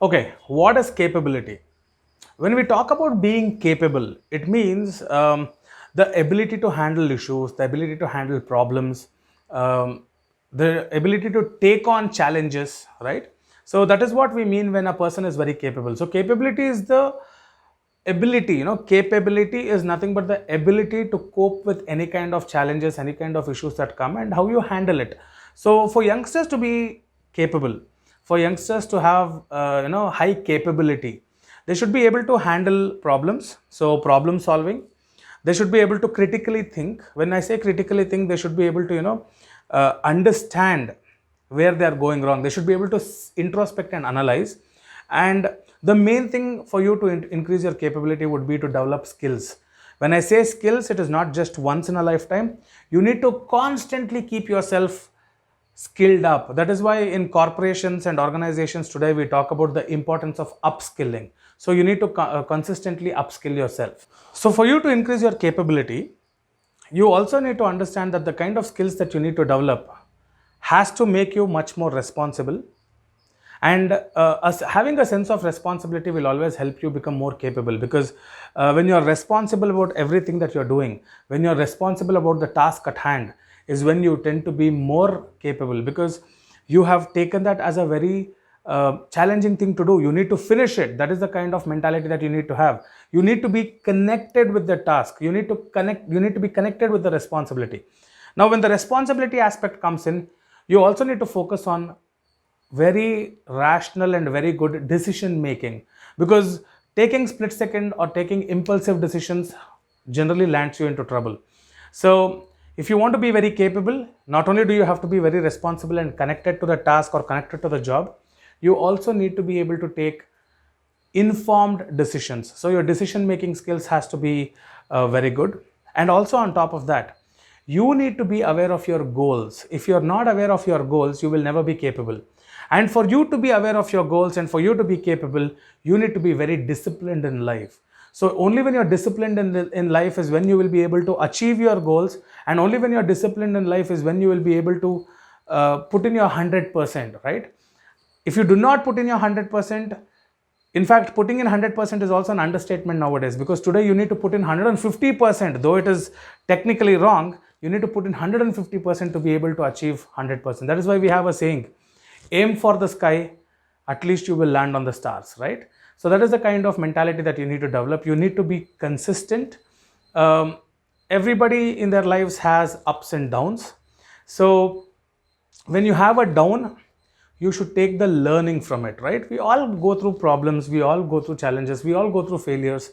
Okay, what is capability? When we talk about being capable, it means the ability to handle issues, the ability to handle problems, um, the ability to take on challenges, right? So that is what we mean when a person is very capable. So capability is the ability, capability is nothing but the ability to cope with any kind of challenges, any kind of issues that come, and how you handle it. So for youngsters to be capable, for youngsters to have high capability, they should be able to handle problems, so problem solving. They should be able to critically think. When I say critically think, they should be able to understand where they are going wrong. They should be able to introspect and analyze. And the main thing for you to increase your capability would be to develop skills. When I say skills, it is not just once in a lifetime. You need to constantly keep yourself skilled up. That is why in corporations and organizations today we talk about the importance of upskilling. So you need to consistently upskill yourself. So for you to increase your capability, you also need to understand that the kind of skills that you need to develop has to make you much more responsible. And having a sense of responsibility will always help you become more capable, because when you're responsible about everything that you're doing, when you're responsible about the task at hand, is when you tend to be more capable, because you have taken that as a very challenging thing to do. You need to finish it. That is the kind of mentality that you need to have. You need to be connected with the task. You need to be connected with the responsibility. Now when the responsibility aspect comes in, you also need to focus on very rational and very good decision making, because taking split second or taking impulsive decisions generally lands you into trouble. So if you want to be very capable, not only do you have to be very responsible and connected to the task or connected to the job, you also need to be able to take informed decisions. So your decision making skills has to be very good. And also on top of that, you need to be aware of your goals. If you're not aware of your goals, you will never be capable. And for you to be aware of your goals and for you to be capable, you need to be very disciplined in life. So only when you're disciplined in life is when you will be able to achieve your goals. And only when you're disciplined in life is when you will be able to put in your 100%, right? If you do not put in your 100%, in fact, putting in 100% is also an understatement nowadays, because today you need to put in 150%, though it is technically wrong. You need to put in 150% to be able to achieve 100%. That is why we have a saying, aim for the sky, at least you will land on the stars, right? So that is the kind of mentality that you need to develop. You need to be consistent. Everybody in their lives has ups and downs. So when you have a down, you should take the learning from it, right? We all go through problems, we all go through challenges, we all go through failures.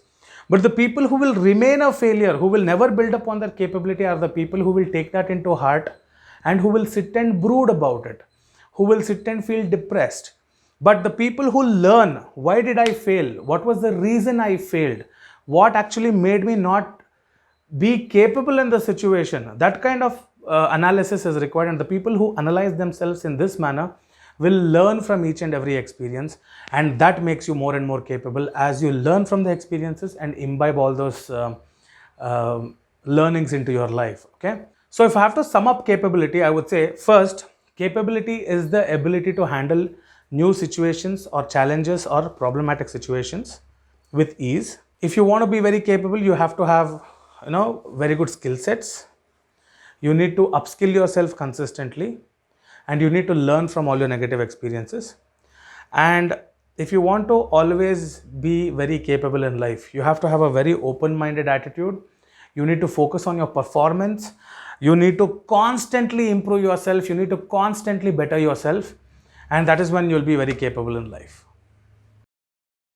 But the people who will remain a failure, who will never build upon their capability, are the people who will take that into heart and who will sit and brood about it, who will sit and feel depressed. But the people who learn, why did I fail? What was the reason I failed? What actually made me not be capable in the situation? That kind of analysis is required. And the people who analyze themselves in this manner will learn from each and every experience. And that makes you more and more capable as you learn from the experiences and imbibe all those learnings into your life. Okay. So if I have to sum up capability, I would say first, capability is the ability to handle new situations or challenges or problematic situations with ease. If you want to be very capable, you have to have, very good skill sets. You need to upskill yourself consistently, and you need to learn from all your negative experiences. And if you want to always be very capable in life, you have to have a very open-minded attitude. You need to focus on your performance. You need to constantly improve yourself. You need to constantly better yourself. And that is when you'll be very capable in life.